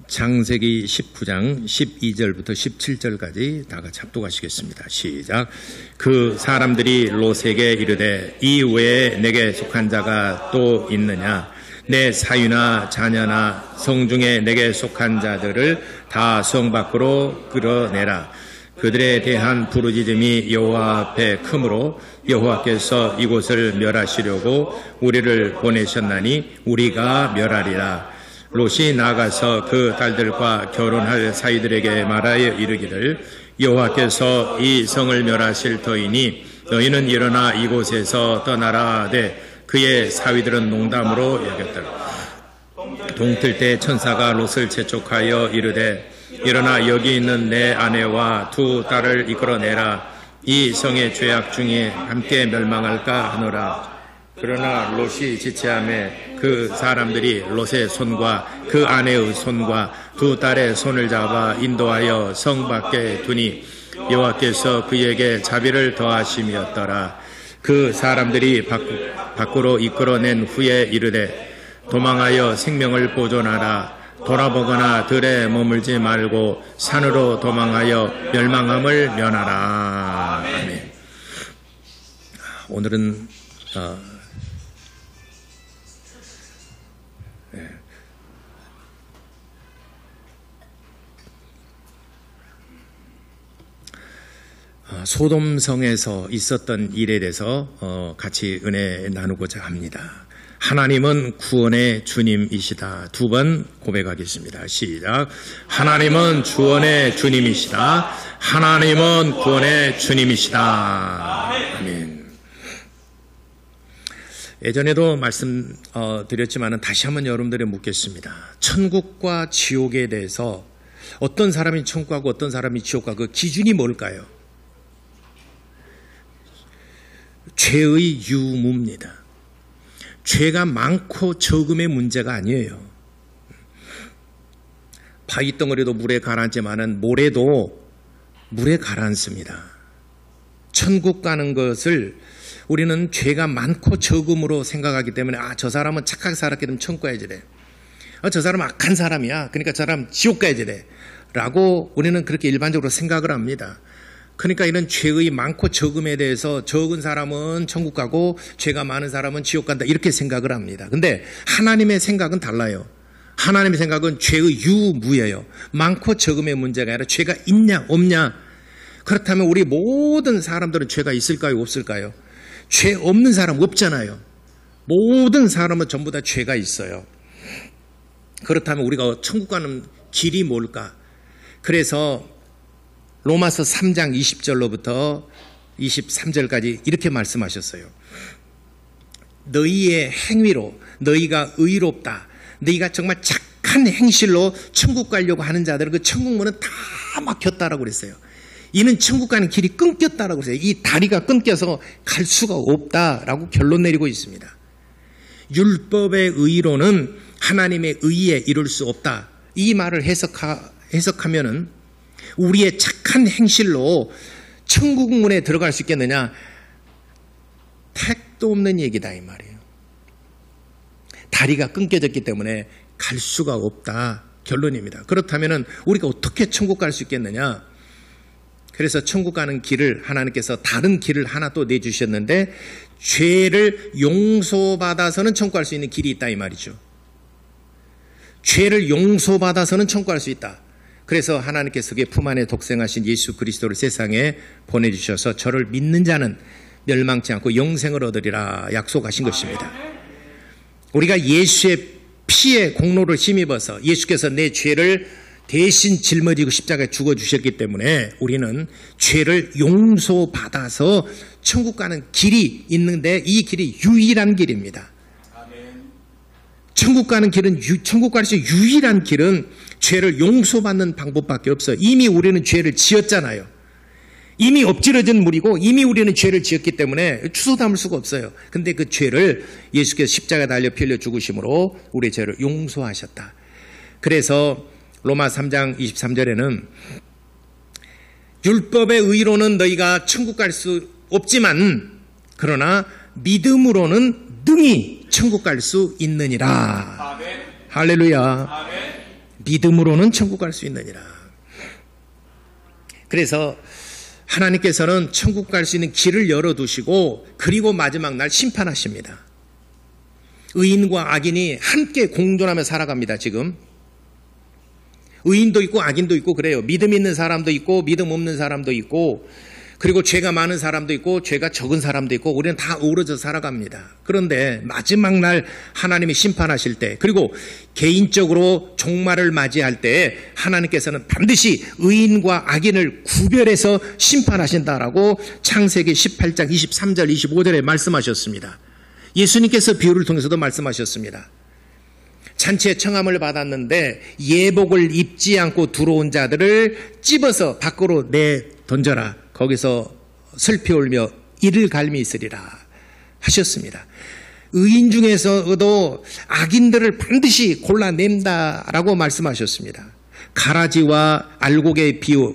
창세기 19장 12절부터 17절까지 다 같이 합독하시겠습니다. 시작. 그 사람들이 롯에게 이르되 이 외에 내게 속한 자가 또 있느냐? 내 사위나 자녀나 성중에 내게 속한 자들을 다 성 밖으로 끌어내라. 그들에 대한 부르짖음이 여호와 앞에 크므로 여호와께서 이곳을 멸하시려고 우리를 보내셨나니 우리가 멸하리라. 롯이 나가서 그 딸들과 결혼할 사이들에게 말하여 이르기를 여호와께서 이 성을 멸하실 터이니 너희는 일어나 이곳에서 떠나라 하되 그의 사위들은 농담으로 여겼더라. 동틀 때 천사가 롯을 재촉하여 이르되 일어나 여기 있는 내 아내와 두 딸을 이끌어내라. 이 성의 죄악 중에 함께 멸망할까 하노라. 그러나 롯이 지체하매 그 사람들이 롯의 손과 그 아내의 손과 두 딸의 손을 잡아 인도하여 성 밖에 두니 여호와께서 그에게 자비를 더하심이었더라. 그 사람들이 밖으로 이끌어낸 후에 이르되 도망하여 생명을 보존하라. 돌아보거나 들에 머물지 말고 산으로 도망하여 멸망함을 면하라. 아멘. 오늘은 소돔성에서 있었던 일에 대해서 같이 은혜 나누고자 합니다. 하나님은 구원의 주님이시다. 두 번 고백하겠습니다. 시작. 하나님은 구원의 주님이시다. 하나님은 구원의 주님이시다. 아멘. 예전에도 말씀드렸지만 다시 한번 여러분들에게 묻겠습니다. 천국과 지옥에 대해서 어떤 사람이 천국 가고 어떤 사람이 지옥 가고 그 기준이 뭘까요? 죄의 유무입니다. 죄가 많고 적음의 문제가 아니에요. 바위덩어리도 물에 가라앉지만은 모래도 물에 가라앉습니다. 천국 가는 것을 우리는 죄가 많고 적음으로 생각하기 때문에 저 사람은 착하게 살았기 때문에 천국 가야지 돼. 저 사람은 악한 사람이야. 그러니까 저 사람 지옥 가야지 돼. 라고 우리는 그렇게 일반적으로 생각을 합니다. 그러니까 이런 죄의 많고 적음에 대해서 적은 사람은 천국 가고 죄가 많은 사람은 지옥 간다 이렇게 생각을 합니다. 근데 하나님의 생각은 달라요. 하나님의 생각은 죄의 유무예요. 많고 적음의 문제가 아니라 죄가 있냐 없냐. 그렇다면 우리 모든 사람들은 죄가 있을까요 없을까요? 죄 없는 사람 없잖아요. 모든 사람은 전부 다 죄가 있어요. 그렇다면 우리가 천국 가는 길이 뭘까? 그래서 로마서 3장 20절로부터 23절까지 이렇게 말씀하셨어요. 너희의 행위로 너희가 의롭다. 너희가 정말 착한 행실로 천국 가려고 하는 자들은 그 천국 문은 다 막혔다라고 그랬어요. 이는 천국 가는 길이 끊겼다라고 그랬어요. 이 다리가 끊겨서 갈 수가 없다라고 결론 내리고 있습니다. 율법의 의로는 하나님의 의에 이룰 수 없다. 이 말을 해석하면은 우리의 착한 행실로 천국 문에 들어갈 수 있겠느냐? 택도 없는 얘기다 이 말이에요. 다리가 끊겨졌기 때문에 갈 수가 없다. 결론입니다. 그렇다면 우리가 어떻게 천국 갈 수 있겠느냐? 그래서 천국 가는 길을 하나님께서 다른 길을 하나 또 내주셨는데 죄를 용서받아서는 천국 갈 수 있는 길이 있다 이 말이죠. 죄를 용서받아서는 천국 갈 수 있다. 그래서 하나님께서 그의 품 안에 독생하신 예수 그리스도를 세상에 보내주셔서 저를 믿는 자는 멸망치 않고 영생을 얻으리라 약속하신 것입니다. 우리가 예수의 피의 공로를 힘입어서 예수께서 내 죄를 대신 짊어지고 십자가에 죽어주셨기 때문에 우리는 죄를 용서받아서 천국 가는 길이 있는데 이 길이 유일한 길입니다. 천국 가는 길은 천국 갈 수 유일한 길은 죄를 용서받는 방법밖에 없어요. 이미 우리는 죄를 지었잖아요. 이미 엎질러진 물이고 이미 우리는 죄를 지었기 때문에 추서 담을 수가 없어요. 근데 그 죄를 예수께서 십자가에 달려 피 흘려 죽으심으로 우리의 죄를 용서하셨다. 그래서 로마 3장 23절에는 율법의 의로는 너희가 천국 갈 수 없지만 그러나 믿음으로는 능히 천국 갈 수 있느니라. 아멘. 할렐루야. 아멘. 믿음으로는 천국 갈 수 있느니라. 그래서 하나님께서는 천국 갈 수 있는 길을 열어두시고 그리고 마지막 날 심판하십니다. 의인과 악인이 함께 공존하며 살아갑니다. 지금 의인도 있고 악인도 있고 그래요. 믿음 있는 사람도 있고 믿음 없는 사람도 있고, 그리고 죄가 많은 사람도 있고 죄가 적은 사람도 있고, 우리는 다 어우러져 살아갑니다. 그런데 마지막 날 하나님이 심판하실 때, 그리고 개인적으로 종말을 맞이할 때 하나님께서는 반드시 의인과 악인을 구별해서 심판하신다라고 창세기 18장 23절 25절에 말씀하셨습니다. 예수님께서 비유를 통해서도 말씀하셨습니다. 잔치에 청함을 받았는데 예복을 입지 않고 들어온 자들을 찝어서 밖으로 내던져라. 거기서 슬피 울며 이를 갈미 있으리라 하셨습니다. 의인 중에서도 악인들을 반드시 골라낸다라고 말씀하셨습니다. 가라지와 알곡의 비유,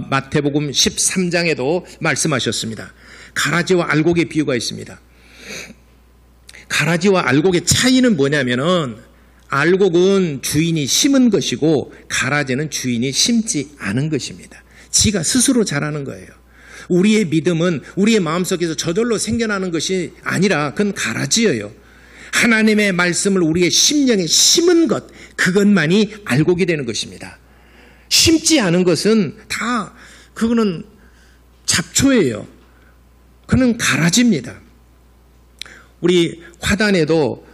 마태복음 13장에도 말씀하셨습니다. 가라지와 알곡의 비유가 있습니다. 가라지와 알곡의 차이는 뭐냐면은, 알곡은 주인이 심은 것이고 가라지는 주인이 심지 않은 것입니다. 지가 스스로 자라는 거예요. 우리의 믿음은 우리의 마음속에서 저절로 생겨나는 것이 아니라 그건 가라지예요. 하나님의 말씀을 우리의 심령에 심은 것, 그것만이 알곡이 되는 것입니다. 심지 않은 것은 다 그거는 잡초예요. 그는 가라지입니다. 우리 화단에도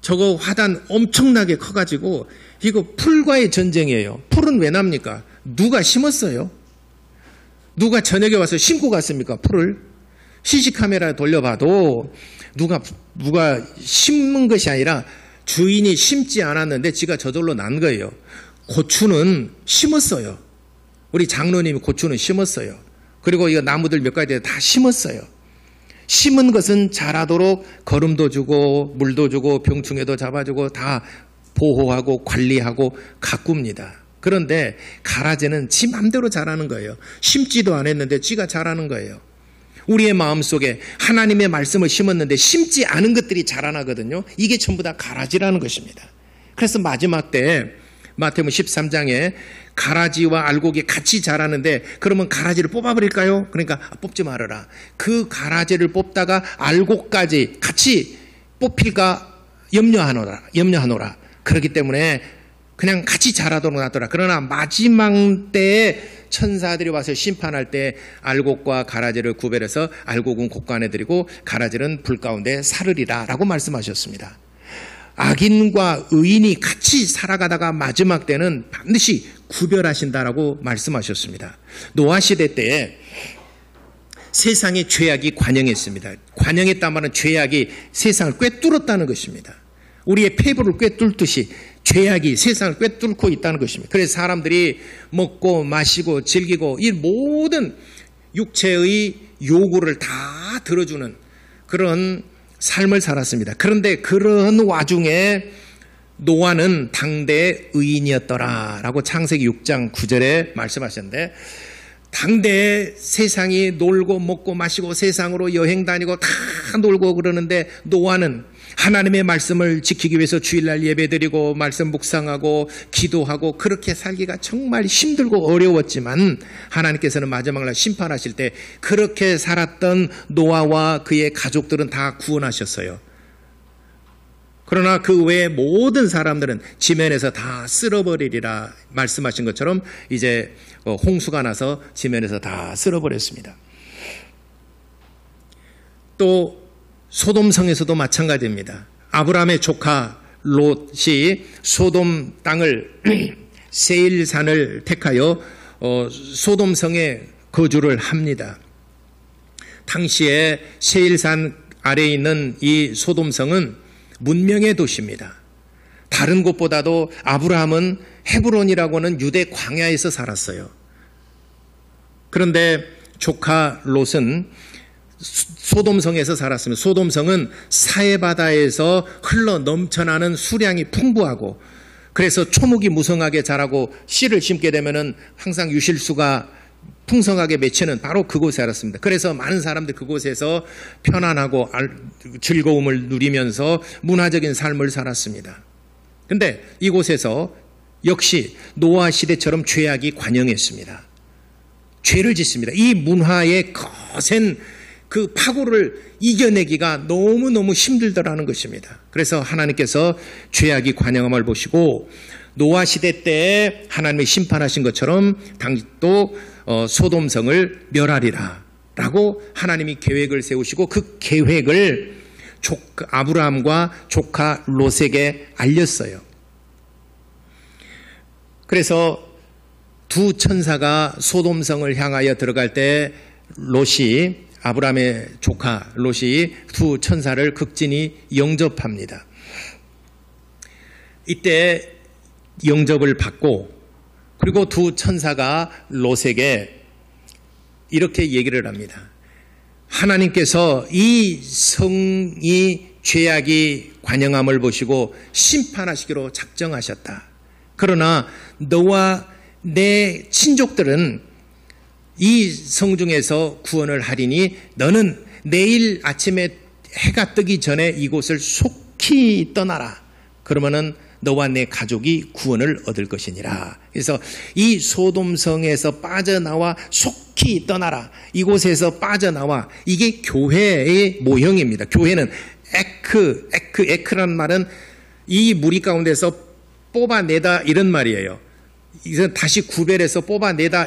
저거 화단 엄청나게 커가지고 이거 풀과의 전쟁이에요. 풀은 왜 납니까? 누가 심었어요? 누가 저녁에 와서 심고 갔습니까? 풀을? CC카메라 돌려봐도 누가 심은 것이 아니라 주인이 심지 않았는데 지가 저절로 난 거예요. 고추는 심었어요. 우리 장로님이 고추는 심었어요. 그리고 이거 나무들 몇 가지 다 심었어요. 심은 것은 자라도록 거름도 주고 물도 주고 병충해도 잡아주고 다 보호하고 관리하고 가꿉니다. 그런데 가라지는 지 맘대로 자라는 거예요. 심지도 않았는데 지가 자라는 거예요. 우리의 마음속에 하나님의 말씀을 심었는데 심지 않은 것들이 자라나거든요. 이게 전부 다 가라지라는 것입니다. 그래서 마지막 때 마태복음 13장에 가라지와 알곡이 같이 자라는데, 그러면 가라지를 뽑아버릴까요? 그러니까 뽑지 말아라. 그 가라지를 뽑다가 알곡까지 같이 뽑힐까 염려하노라. 그렇기 때문에 그냥 같이 자라도록 놔둬라. 그러나 마지막 때에 천사들이 와서 심판할 때 알곡과 가라지를 구별해서 알곡은 곡간에 드리고 가라지는 불 가운데 사르리라 라고 말씀하셨습니다. 악인과 의인이 같이 살아가다가 마지막 때는 반드시 구별하신다라고 말씀하셨습니다. 노아 시대 때에 세상에 죄악이 관영했습니다. 관영했단 말은 죄악이 세상을 꿰뚫었다는 것입니다. 우리의 폐부를 꿰뚫듯이 죄악이 세상을 꿰뚫고 있다는 것입니다. 그래서 사람들이 먹고 마시고 즐기고 이 모든 육체의 요구를 다 들어주는 그런 삶을 살았습니다. 그런데 그런 와중에 노아는 당대의 의인이었더라 라고 창세기 6장 9절에 말씀하셨는데, 당대에 세상이 놀고 먹고 마시고 세상으로 여행 다니고 다 놀고 그러는데 노아는 하나님의 말씀을 지키기 위해서 주일날 예배드리고 말씀 묵상하고 기도하고 그렇게 살기가 정말 힘들고 어려웠지만 하나님께서는 마지막 날 심판하실 때 그렇게 살았던 노아와 그의 가족들은 다 구원하셨어요. 그러나 그 외의 모든 사람들은 지면에서 다 쓸어버리리라 말씀하신 것처럼 이제 홍수가 나서 지면에서 다 쓸어버렸습니다. 또 소돔성에서도 마찬가지입니다. 아브라함의 조카 롯이 소돔 땅을 세일산을 택하여 소돔성에 거주를 합니다. 당시에 세일산 아래에 있는 이 소돔성은 문명의 도시입니다. 다른 곳보다도 아브라함은 헤브론이라고 하는 유대 광야에서 살았어요. 그런데 조카 롯은 소돔성에서 살았습니다. 소돔성은 사해바다에서 흘러 넘쳐나는 수량이 풍부하고, 그래서 초목이 무성하게 자라고 씨를 심게 되면은 항상 유실수가 풍성하게 맺히는 바로 그곳에 살았습니다. 그래서 많은 사람들이 그곳에서 편안하고 즐거움을 누리면서 문화적인 삶을 살았습니다. 그런데 이곳에서 역시 노아 시대처럼 죄악이 관영했습니다. 죄를 짓습니다. 이 문화의 거센 그 파고를 이겨내기가 너무너무 힘들더라는 것입니다. 그래서 하나님께서 죄악이 관영함을 보시고 노아 시대 때 하나님이 심판하신 것처럼 또 소돔성을 멸하리라 라고 하나님이 계획을 세우시고 그 계획을 아브라함과 조카 롯에게 알렸어요. 그래서 두 천사가 소돔성을 향하여 들어갈 때 아브라함의 조카 롯이 두 천사를 극진히 영접합니다. 이때 영접을 받고 그리고 두 천사가 롯에게 이렇게 얘기를 합니다. 하나님께서 이 성이 죄악이 관영함을 보시고 심판하시기로 작정하셨다. 그러나 너와 내 친족들은 이 성 중에서 구원을 하리니 너는 내일 아침에 해가 뜨기 전에 이곳을 속히 떠나라. 그러면은 너와 내 가족이 구원을 얻을 것이니라. 그래서 이 소돔성에서 빠져나와 속히 떠나라. 이곳에서 빠져나와. 이게 교회의 모형입니다. 교회는 에크란 말은 이 무리 가운데서 뽑아내다 이런 말이에요. 이건 다시 구별해서 뽑아내다.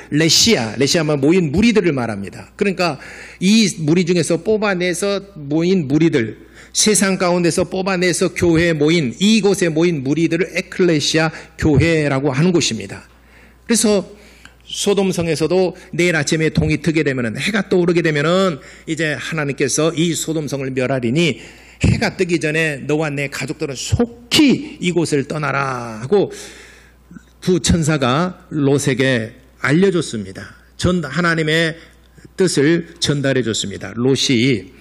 레시아만 모인 무리들을 말합니다. 그러니까 이 무리 중에서 뽑아내서 모인 무리들, 세상 가운데서 뽑아내서 교회에 모인 이곳에 모인 무리들을 에클레시아 교회라고 하는 곳입니다. 그래서 소돔성에서도 내일 아침에 동이 트게 되면 해가 떠오르게 되면은 이제 하나님께서 이 소돔성을 멸하리니 해가 뜨기 전에 너와 내 가족들은 속히 이곳을 떠나라 하고 두 천사가 롯에게 알려줬습니다. 하나님의 뜻을 전달해 줬습니다. 롯이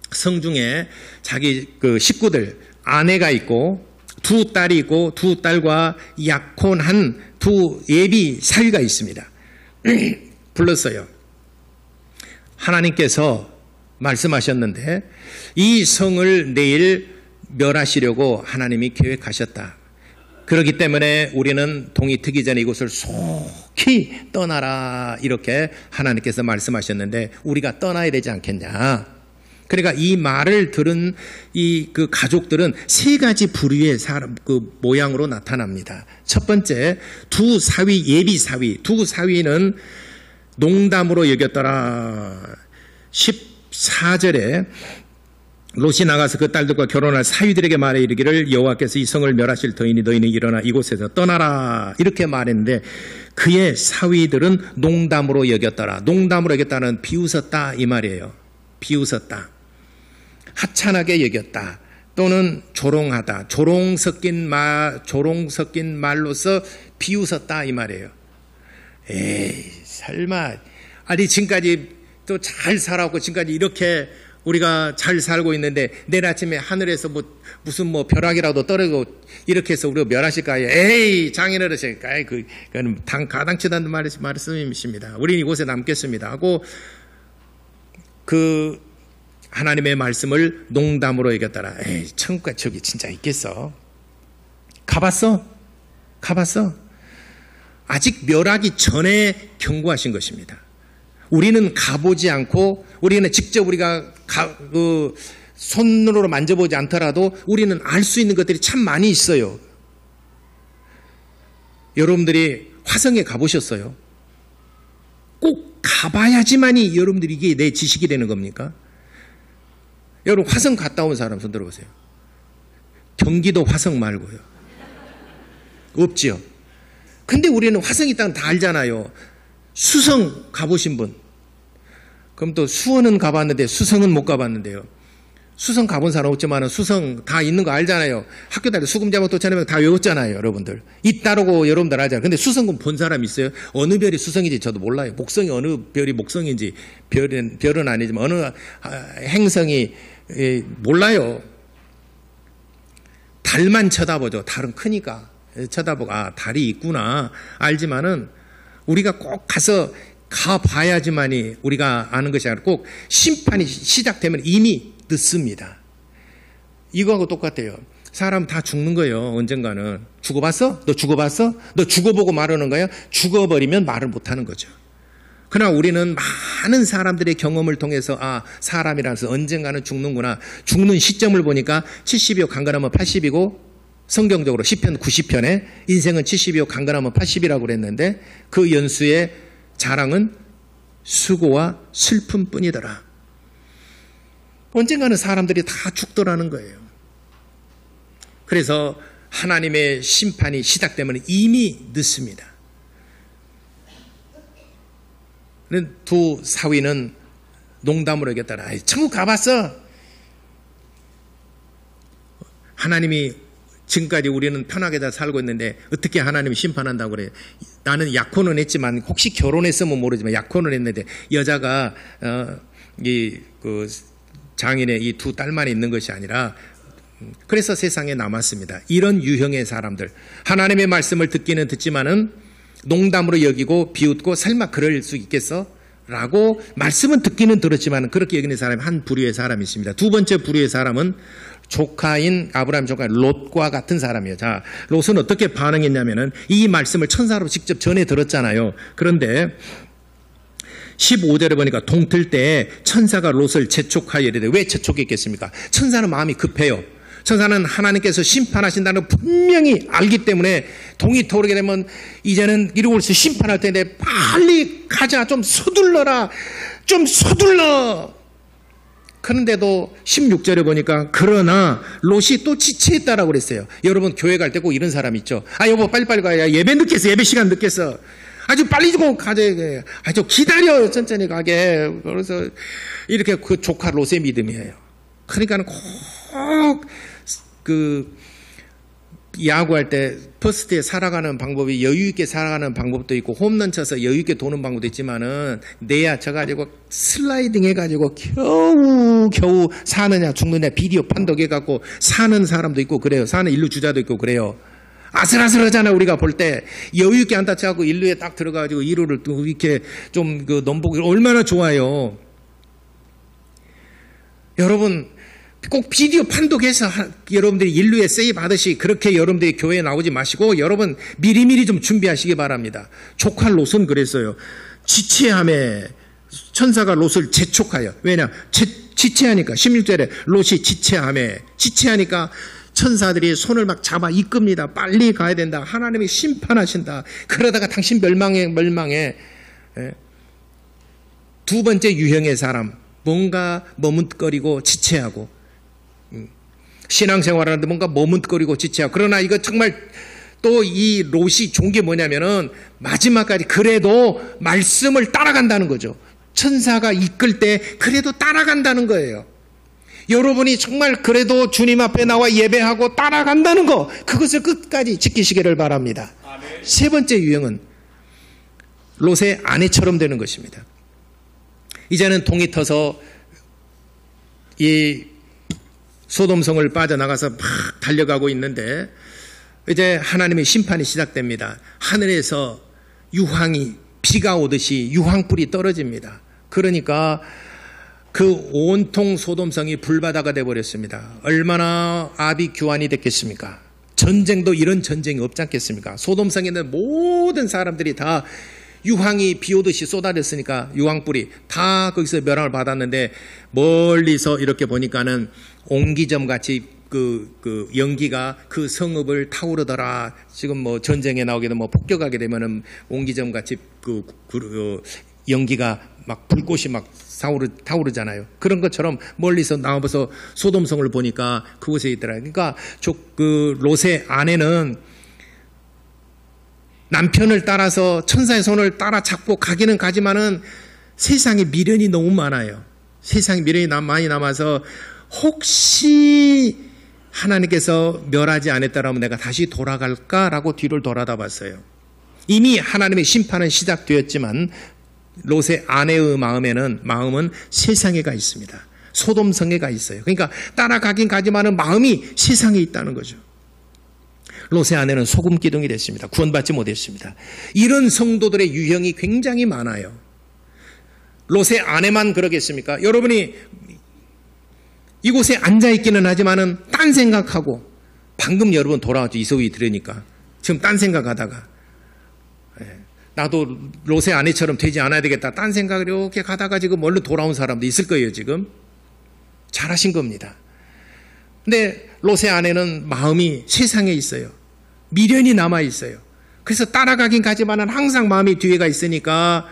성중에 자기 그 식구들, 아내가 있고 두 딸이 있고 두 딸과 약혼한 두 예비 사위가 있습니다. 불렀어요. 하나님께서 말씀하셨는데 이 성을 내일 멸하시려고 하나님이 계획하셨다. 그렇기 때문에 우리는 동이 트기 전에 이곳을 속히 떠나라 이렇게 하나님께서 말씀하셨는데 우리가 떠나야 되지 않겠냐. 그러니까 이 말을 들은 그 가족들은 세 가지 부류의 그 모양으로 나타납니다. 첫 번째, 두 사위는 농담으로 여겼더라. 14절에 롯이 나가서 그 딸들과 결혼할 사위들에게 말해 이르기를 여호와께서 이 성을 멸하실 터이니 너희는 일어나 이곳에서 떠나라 이렇게 말했는데 그의 사위들은 농담으로 여겼더라. 농담으로 여겼다는 비웃었다 이 말이에요. 비웃었다. 하찮게 여겼다. 또는 조롱하다. 조롱 섞인 말로서 비웃었다 이 말이에요. 에이 설마 아니 지금까지 또 잘 살아왔고 지금까지 이렇게 우리가 잘 살고 있는데 내일 아침에 하늘에서 무슨 벼락이라도 떨어지고 이렇게 해서 우리가 멸하실까요? 에이 장인어르신 그건 가당치도 않는 말씀이십니다. 우리는 이곳에 남겠습니다 하고 그 하나님의 말씀을 농담으로 여겼더라. 에이 천국과 저기 진짜 있겠어? 가봤어? 아직 멸하기 전에 경고하신 것입니다. 우리는 가보지 않고 우리는 직접 우리가 손으로 만져보지 않더라도 우리는 알 수 있는 것들이 참 많이 있어요. 여러분들이 화성에 가보셨어요? 꼭 가봐야지만이 여러분들이 이게 내 지식이 되는 겁니까? 여러분 화성 갔다 온 사람 손 들어보세요. 경기도 화성 말고요. 없지요. 근데 우리는 화성이 있다는 다 알잖아요. 수성 가보신 분. 그럼 또 수원은 가봤는데 수성은 못 가봤는데요. 수성 가본 사람 없지만 수성 다 있는 거 알잖아요. 학교 다닐 때 수금자목 도천하면 다 외웠잖아요. 여러분들. 있다라고 여러분들 알잖아요. 근데 수성은 본 사람 있어요? 어느 별이 수성인지 저도 몰라요. 목성이 어느 별이 목성인지 별은 아니지만 어느 행성이 몰라요. 달만 쳐다보죠. 달은 크니까 쳐다보고 달이 있구나 알지만은 우리가 꼭 가봐야지만이 우리가 아는 것이 아니라 꼭 심판이 시작되면 이미 늦습니다. 이거하고 똑같아요. 사람 다 죽는 거예요. 언젠가는. 죽어봤어? 너 죽어봤어? 너 죽어보고 말하는 거야? 죽어버리면 말을 못하는 거죠. 그러나 우리는 많은 사람들의 경험을 통해서 사람이라서 언젠가는 죽는구나. 죽는 시점을 보니까 70이요 강건하면 80이고 성경적으로 시편 90편에 인생은 70이요 강건하면 80이라고 그랬는데 그 연수의 자랑은 수고와 슬픔뿐이더라. 언젠가는 사람들이 다 죽더라는 거예요. 그래서 하나님의 심판이 시작되면 이미 늦습니다. 두 사위는 농담으로 얘기했더라. 천국 가봤어? 하나님이 지금까지 우리는 편하게 다 살고 있는데 어떻게 하나님이 심판한다고 그래요? 나는 약혼은 했지만 혹시 결혼했으면 모르지만 약혼을 했는데 여자가 그 장인의 이 두 딸만 있는 것이 아니라 그래서 세상에 남았습니다. 이런 유형의 사람들 하나님의 말씀을 듣기는 듣지만은 농담으로 여기고 비웃고 설마 그럴 수 있겠어? 라고 말씀은 듣기는 들었지만 그렇게 여기는 사람이 한 부류의 사람이 있습니다. 두 번째 부류의 사람은 조카인 아브라함 조카 롯과 같은 사람이에요. 자, 롯은 어떻게 반응했냐면은 이 말씀을 천사로 직접 전해 들었잖아요. 그런데 15절에 보니까 동틀 때 천사가 롯을 재촉하여 이르되 왜 재촉했겠습니까? 천사는 마음이 급해요. 천사는 하나님께서 심판하신다는 걸 분명히 알기 때문에 동이 터오르게 되면 이제는 이러고서 심판할 텐데 빨리 가자. 좀 서둘러라. 좀 서둘러. 그런데도 16절에 보니까 그러나 롯이 또 지체했다라고 그랬어요. 여러분 교회 갈 때 꼭 이런 사람 있죠. 여보 빨리빨리 가야 예배 늦겠어. 예배 시간 늦겠어. 아주 빨리 좀 가자. 아주 기다려. 천천히 가게. 그래서 이렇게 그 조카 롯의 믿음이에요. 그러니까 꼭 야구할 때 퍼스트에 살아가는 방법이 여유있게 살아가는 방법도 있고 홈런 쳐서 여유있게 도는 방법도 있지만은 내야 쳐가지고 슬라이딩 해가지고 겨우 사느냐 죽느냐 비디오 판독해갖고 사는 사람도 있고 그래요. 사는 일루 주자도 있고 그래요. 아슬아슬하잖아. 우리가 볼 때 여유있게 안 다쳐갖고 일루에 딱 들어가가지고 1루를 이렇게 좀 넘보기 얼마나 좋아요. 여러분 꼭 비디오 판독해서 여러분들이 인류에 세이브 하듯이 그렇게 여러분들이 교회에 나오지 마시고 여러분 미리미리 좀 준비하시기 바랍니다. 조카 롯은 그랬어요. 지체함에 천사가 롯을 재촉하여. 왜냐? 지체하니까 16절에 롯이 지체하니까 천사들이 손을 막 잡아 이끕니다. 빨리 가야 된다. 하나님이 심판하신다. 그러다가 당신 멸망해. 두 번째 유형의 사람 뭔가 머뭇거리고 지체하고 신앙생활하는데 뭔가 머뭇거리고 지체하고 그러나 이거 정말 또 이 롯이 좋은 게 뭐냐면은 마지막까지 그래도 말씀을 따라간다는 거죠. 천사가 이끌 때 그래도 따라간다는 거예요. 여러분이 정말 그래도 주님 앞에 나와 예배하고 따라간다는 거 그것을 끝까지 지키시기를 바랍니다. 아멘. 세 번째 유형은 롯의 아내처럼 되는 것입니다. 이제는 동이 터서 이 소돔성을 빠져나가서 막 달려가고 있는데 이제 하나님의 심판이 시작됩니다. 하늘에서 유황이 비가 오듯이 유황불이 떨어집니다. 그러니까 그 온통 소돔성이 불바다가 되어버렸습니다. 얼마나 아비 규환이 됐겠습니까? 전쟁도 이런 전쟁이 없지 않겠습니까? 소돔성에 있는 모든 사람들이 다 유황이 비 오듯이 쏟아졌으니까 유황불이 다 거기서 멸망을 받았는데 멀리서 이렇게 보니까는 옹기점 같이 그 연기가 그 성읍을 타오르더라. 지금 뭐 전쟁에 나오게 되면 폭격하게 되면은 옹기점 같이 그 연기가 막 불꽃이 막 타오르잖아요. 그런 것처럼 멀리서 나와서 소돔성을 보니까 그곳에 있더라. 그러니까 그 롯의 아내는 남편을 따라서 천사의 손을 따라잡고 가기는 가지만은 세상에 미련이 너무 많아요. 세상에 미련이 많이 남아서 혹시 하나님께서 멸하지 않았다라면 내가 다시 돌아갈까라고 뒤를 돌아다 봤어요. 이미 하나님의 심판은 시작되었지만 롯의 아내의 마음은 세상에 가 있습니다. 소돔성에 가 있어요. 그러니까 따라가긴 가지만은 마음이 세상에 있다는 거죠. 롯의 아내는 소금 기둥이 됐습니다. 구원받지 못했습니다. 이런 성도들의 유형이 굉장히 많아요. 롯의 아내만 그러겠습니까? 여러분이 이곳에 앉아있기는 하지만은 딴 생각하고 방금 여러분 돌아왔죠. 이 소위 들으니까. 지금 딴 생각하다가 나도 롯의 아내처럼 되지 않아야 되겠다. 딴 생각을 이렇게 가다가 지금 얼른 돌아온 사람도 있을 거예요. 지금. 잘하신 겁니다. 근데 롯의 아내는 마음이 세상에 있어요. 미련이 남아 있어요. 그래서 따라가긴 가지만은 항상 마음이 뒤에가 있으니까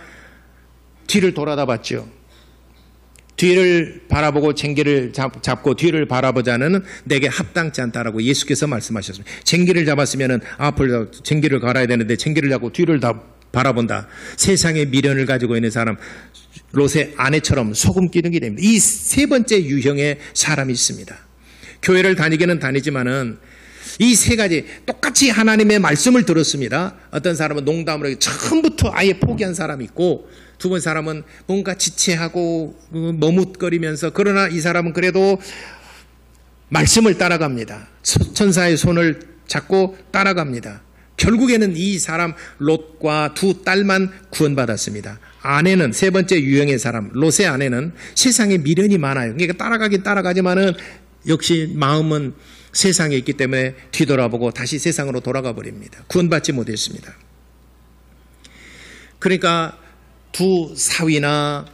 뒤를 돌아다 봤죠. 뒤를 바라보고 쟁기를 잡고 뒤를 바라보자는 내게 합당치 않다라고 예수께서 말씀하셨습니다. 쟁기를 잡았으면은 앞을 쟁기를 갈아야 되는데 쟁기를 잡고 뒤를 다 바라본다. 세상의 미련을 가지고 있는 사람, 롯의 아내처럼 소금 기둥이 됩니다. 이 세 번째 유형의 사람이 있습니다. 교회를 다니기는 다니지만은 이 세 가지 똑같이 하나님의 말씀을 들었습니다. 어떤 사람은 농담으로 처음부터 아예 포기한 사람이 있고, 두 번째 사람은 뭔가 지체하고 머뭇거리면서, 그러나 이 사람은 그래도 말씀을 따라갑니다. 천사의 손을 잡고 따라갑니다. 결국에는 이 사람 롯과 두 딸만 구원받았습니다. 아내는, 세 번째 유형의 사람 롯의 아내는 세상에 미련이 많아요. 그러니까 따라가긴 따라가지만은 역시 마음은 세상에 있기 때문에 뒤돌아보고 다시 세상으로 돌아가 버립니다. 구원받지 못했습니다. 그러니까 두 사위나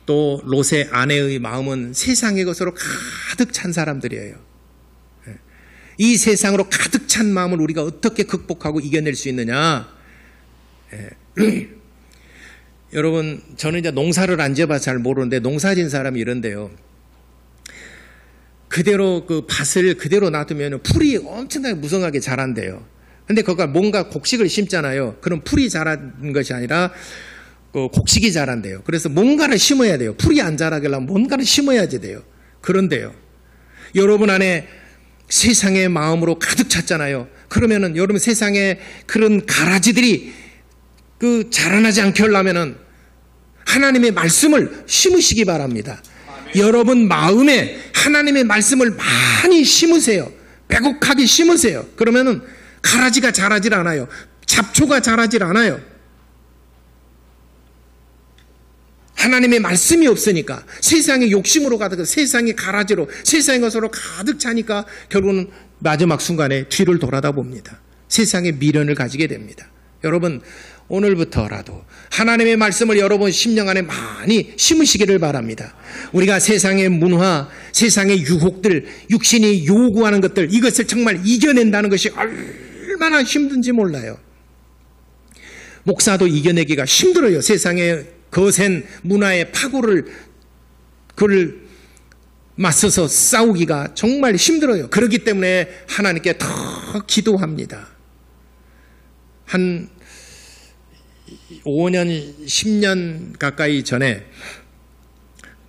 또 롯의 아내의 마음은 세상의 것으로 가득 찬 사람들이에요. 이 세상으로 가득 찬 마음을 우리가 어떻게 극복하고 이겨낼 수 있느냐? 여러분, 저는 이제 농사를 안 지어봐서 잘 모르는데 농사진 사람이 이런데요. 그대로 그 밭을 그대로 놔두면 풀이 엄청나게 무성하게 자란대요. 근데 거기가 뭔가 곡식을 심잖아요. 그럼 풀이 자라는 것이 아니라 곡식이 자란대요. 그래서 뭔가를 심어야 돼요. 풀이 안 자라려면 뭔가를 심어야지 돼요. 그런데요, 여러분 안에 세상의 마음으로 가득 찼잖아요. 그러면은 여러분 세상에 그런 가라지들이 자라나지 않게 하려면은 하나님의 말씀을 심으시기 바랍니다. 여러분 마음에 하나님의 말씀을 많이 심으세요. 빼곡하게 심으세요. 그러면은 가라지가 자라질 않아요. 잡초가 자라질 않아요. 하나님의 말씀이 없으니까, 세상의 욕심으로 가득, 세상의 가라지로, 세상의 것으로 가득 차니까 결국은 마지막 순간에 뒤를 돌아다 봅니다. 세상의 미련을 가지게 됩니다. 여러분, 오늘부터라도 하나님의 말씀을 여러분 심령 안에 많이 심으시기를 바랍니다. 우리가 세상의 문화, 세상의 유혹들, 육신이 요구하는 것들, 이것을 정말 이겨낸다는 것이 얼마나 힘든지 몰라요. 목사도 이겨내기가 힘들어요. 세상의 거센 문화의 파고를 그걸 맞서서 싸우기가 정말 힘들어요. 그렇기 때문에 하나님께 더 기도합니다. 한 5년, 10년 가까이 전에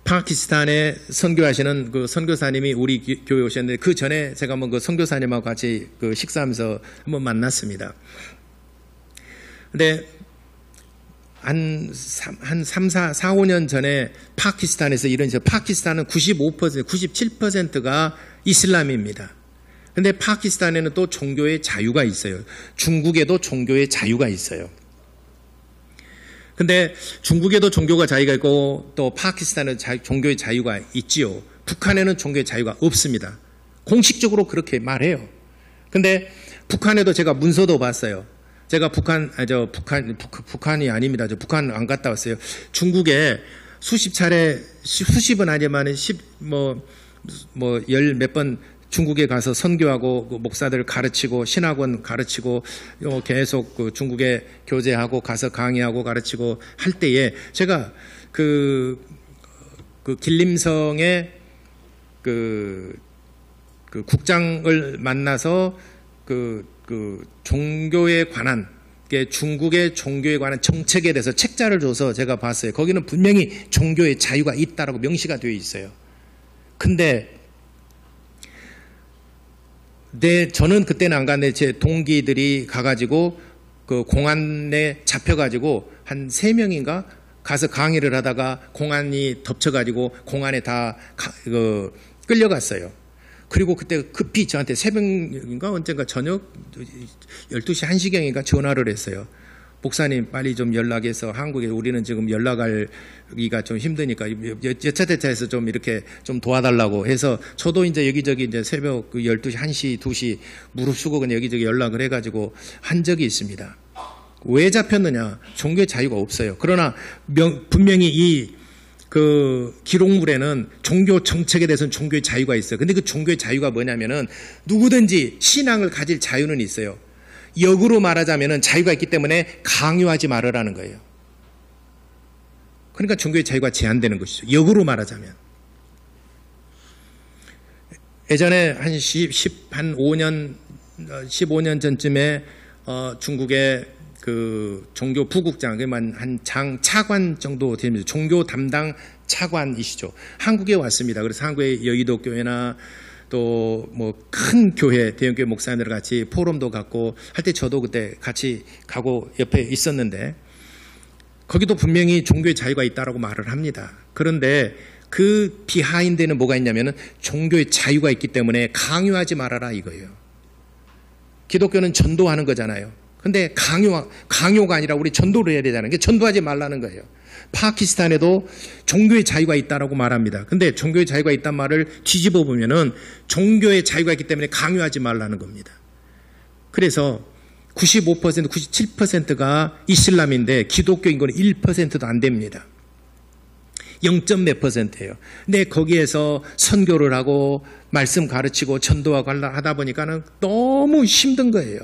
파키스탄에 선교하시는 그 선교사님이 우리 교회에 오셨는데, 그 전에 제가 한번 그 선교사님하고 같이 그 식사하면서 한번 만났습니다. 근데 한 3, 4, 5년 전에 파키스탄에서 파키스탄은 95%, 97%가 이슬람입니다. 근데 파키스탄에는 또 종교의 자유가 있어요. 중국에도 종교의 자유가 있어요. 근데 중국에도 종교가 자유가 있고 또 파키스탄은 종교의 자유가 있지요. 북한에는 종교의 자유가 없습니다. 공식적으로 그렇게 말해요. 근데 북한에도 제가 문서도 봤어요. 제가 북한이 아닙니다. 저 북한 안 갔다 왔어요. 중국에 수십 차례, 수십은 아니지만 열 몇 번 중국에 가서 선교하고 목사들 가르치고 신학원 가르치고 계속 그 중국에 교제하고 가서 강의하고 가르치고 할 때에 제가 그 길림성의 그 국장을 만나서 그 종교에 관한, 중국의 종교에 관한 정책에 대해서 책자를 줘서 제가 봤어요. 거기는 분명히 종교의 자유가 있다라고 명시가 되어 있어요. 근데 저는 그때는 안 갔는데 제 동기들이 가가지고 그 공안에 잡혀가지고 한 3명인가 가서 강의를 하다가 공안이 덮쳐가지고 공안에 다 끌려갔어요. 그리고 그때 급히 저한테 새벽인가 언젠가 저녁 12시 1시경인가 전화를 했어요. 목사님 빨리 좀 연락해서 한국에 우리는 지금 연락하기가 좀 힘드니까 여차대차해서 좀 이렇게 좀 도와달라고 해서 저도 이제 여기저기 이제 새벽 12시, 1시, 2시 무릅쓰고 그냥 여기저기 연락을 해가지고 한 적이 있습니다. 왜 잡혔느냐? 종교의 자유가 없어요. 그러나 분명히 이 기록물에는 종교 정책에 대해서는 종교의 자유가 있어요. 근데 그 종교의 자유가 뭐냐면은 누구든지 신앙을 가질 자유는 있어요. 역으로 말하자면은 자유가 있기 때문에 강요하지 말으라는 거예요. 그러니까 종교의 자유가 제한되는 것이죠. 역으로 말하자면. 예전에 한 15년 전쯤에 중국의 그 종교 부국장, 한 차관 정도 됩니다. 종교 담당 차관이시죠. 한국에 왔습니다. 그래서 한국의 여의도 교회나 또 뭐 큰 교회, 대형교회 목사님들 같이 포럼도 갖고 할 때 저도 그때 같이 가고 옆에 있었는데 거기도 분명히 종교의 자유가 있다라고 말을 합니다. 그런데 그 비하인드에는 뭐가 있냐면은 종교의 자유가 있기 때문에 강요하지 말아라 이거예요. 기독교는 전도하는 거잖아요. 근데 강요가 아니라 우리 전도를 해야 되잖아요. 전도하지 말라는 거예요. 파키스탄에도 종교의 자유가 있다라고 말합니다. 근데 종교의 자유가 있단 말을 뒤집어 보면은 종교의 자유가 있기 때문에 강요하지 말라는 겁니다. 그래서 95%, 97%가 이슬람인데 기독교 인구는 1%도 안 됩니다. 0몇 %예요. 근데 거기에서 선교를 하고 말씀 가르치고 전도하고 하다 보니까는 너무 힘든 거예요.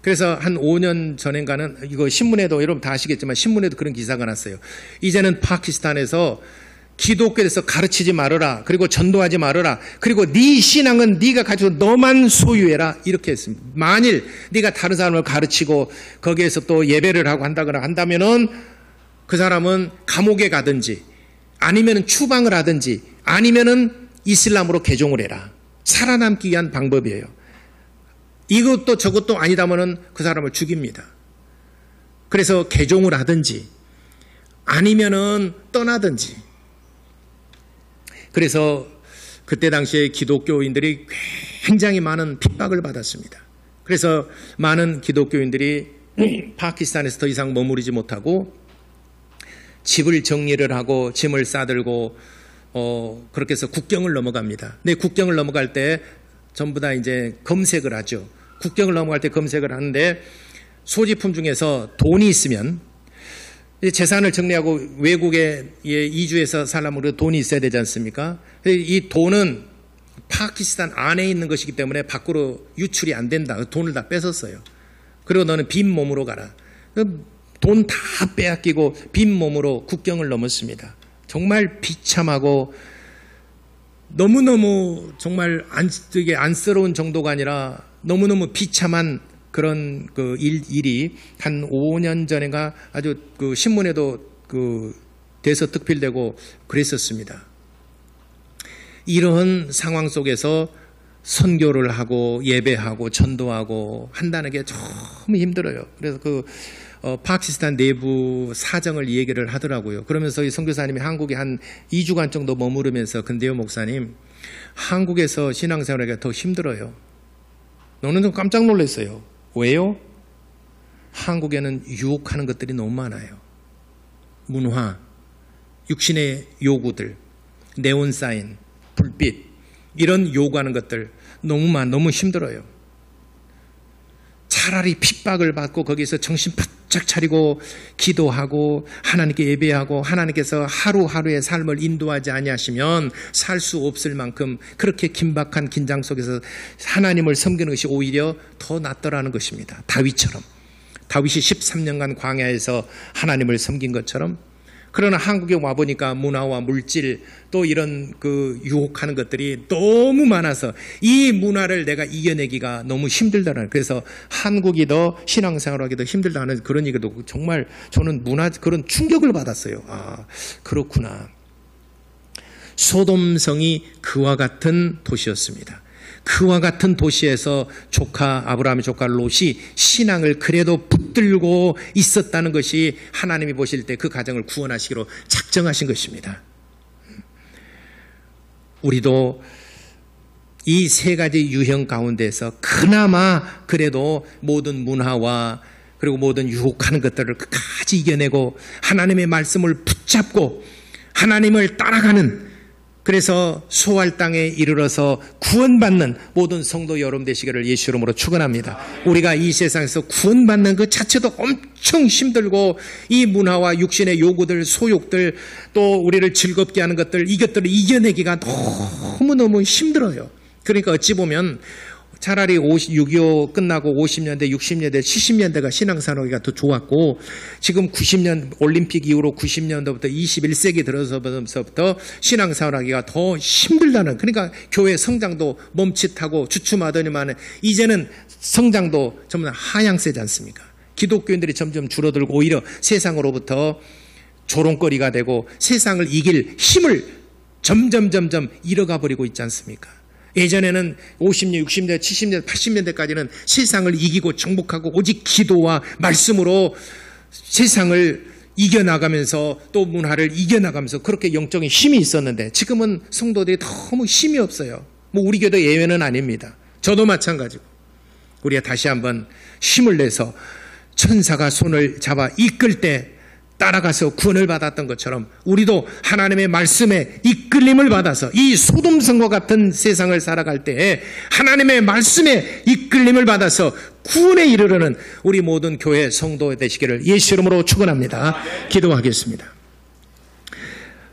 그래서 한 5년 전인가는 이거 신문에도 여러분 다 아시겠지만 신문에도 그런 기사가 났어요. 이제는 파키스탄에서 기독교에 대해서 가르치지 말아라. 그리고 전도하지 말아라. 그리고 네 신앙은 네가 가지고 너만 소유해라. 이렇게 했습니다. 만일 네가 다른 사람을 가르치고 거기에서 또 예배를 하고 한다면은 그 사람은 감옥에 가든지 아니면은 추방을 하든지 아니면은 이슬람으로 개종을 해라. 살아남기 위한 방법이에요. 이것도 저것도 아니다면은 그 사람을 죽입니다. 그래서 개종을 하든지 아니면은 떠나든지. 그래서 그때 당시에 기독교인들이 굉장히 많은 핍박을 받았습니다. 그래서 많은 기독교인들이 파키스탄에서 더 이상 머무르지 못하고 집을 정리를 하고 짐을 싸들고 그렇게 해서 국경을 넘어갑니다. 근데 국경을 넘어갈 때 전부 다 이제 검색을 하죠. 국경을 넘어갈 때 검색을 하는데 소지품 중에서 돈이 있으면 재산을 정리하고 외국에 이주해서 살려면 돈이 있어야 되지 않습니까? 이 돈은 파키스탄 안에 있는 것이기 때문에 밖으로 유출이 안 된다. 돈을 다 뺏었어요. 그리고 너는 빈 몸으로 가라. 돈 다 빼앗기고 빈 몸으로 국경을 넘었습니다. 정말 비참하고 너무너무 정말 되게 안쓰러운 정도가 아니라 너무너무 비참한 그런 그 일이 한 5년 전인가 아주 그 신문에도 그 대서특필되고 그랬었습니다. 이런 상황 속에서 선교를 하고 예배하고 전도하고 한다는 게 너무 힘들어요. 그래서 파키스탄 내부 사정을 얘기를 하더라고요. 그러면서 이 선교사님이 한국에 한 2주간 정도 머무르면서 근데요 목사님, 한국에서 신앙생활하기가 더 힘들어요. 너는 좀 깜짝 놀랐어요. 왜요? 한국에는 유혹하는 것들이 너무 많아요. 문화, 육신의 요구들, 네온사인, 불빛 이런 요구하는 것들 너무 힘들어요. 차라리 핍박을 받고 거기서 정신 바짝 차리고 기도하고 하나님께 예배하고 하나님께서 하루하루의 삶을 인도하지 아니하시면 살 수 없을 만큼 그렇게 긴박한 긴장 속에서 하나님을 섬기는 것이 오히려 더 낫더라는 것입니다. 다윗처럼. 다윗이 13년간 광야에서 하나님을 섬긴 것처럼. 그러나 한국에 와보니까 문화와 물질 또 이런 그 유혹하는 것들이 너무 많아서 이 문화를 내가 이겨내기가 너무 힘들다는, 그래서 한국이 더 신앙생활하기 더 힘들다는 그런 얘기도 정말 저는 그런 충격을 받았어요. 아, 그렇구나. 소돔성이 그와 같은 도시였습니다. 그와 같은 도시에서 아브라함의 조카 롯이 신앙을 그래도 붙들고 있었다는 것이 하나님이 보실 때 그 가정을 구원하시기로 작정하신 것입니다. 우리도 이 세 가지 유형 가운데서 그나마 그래도 모든 문화와 그리고 모든 유혹하는 것들을 끝까지 이겨내고 하나님의 말씀을 붙잡고 하나님을 따라가는, 그래서 소활 땅에 이르러서 구원받는 모든 성도 여러분 되시기를 예수 이름으로 축원합니다. 우리가 이 세상에서 구원받는 그 자체도 엄청 힘들고 이 문화와 육신의 요구들, 소욕들, 또 우리를 즐겁게 하는 것들, 이것들을 이겨내기가 너무너무 힘들어요. 그러니까 어찌 보면 차라리 6.25 끝나고 50년대, 60년대, 70년대가 신앙산업이 더 좋았고, 지금 90년 올림픽 이후로 90년대부터 21세기 들어서부터 신앙산업하기가 더 힘들다는, 그러니까 교회 성장도 멈칫하고 주춤하더니만 이제는 성장도 전부 다 하향세지 않습니까? 기독교인들이 점점 줄어들고 오히려 세상으로부터 조롱거리가 되고 세상을 이길 힘을 점점 잃어가 버리고 있지 않습니까? 예전에는 50년, 60년, 70년, 80년대까지는 세상을 이기고 정복하고 오직 기도와 말씀으로 세상을 이겨나가면서 또 문화를 이겨나가면서 그렇게 영적인 힘이 있었는데, 지금은 성도들이 너무 힘이 없어요. 뭐 우리 교도 예외는 아닙니다. 저도 마찬가지고. 우리가 다시 한번 힘을 내서 천사가 손을 잡아 이끌 때 따라가서 구원을 받았던 것처럼 우리도 하나님의 말씀에 이끌림을 받아서 이 소돔성과 같은 세상을 살아갈 때에 하나님의 말씀에 이끌림을 받아서 구원에 이르르는 우리 모든 교회 성도 되시기를 예수 이름으로 축원합니다. 기도하겠습니다.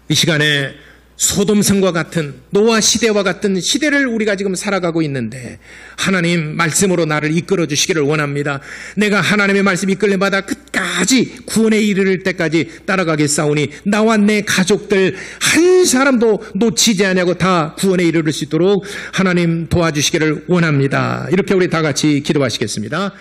이 시간에 소돔성과 같은 노아 시대와 같은 시대를 우리가 지금 살아가고 있는데 하나님 말씀으로 나를 이끌어 주시기를 원합니다. 내가 하나님의 말씀 이끌림 받아 끝까지 구원에 이르를 때까지 따라가겠사오니 나와 내 가족들 한 사람도 놓치지 않냐고 다 구원에 이르를 수 있도록 하나님 도와주시기를 원합니다. 이렇게 우리 다 같이 기도하시겠습니다.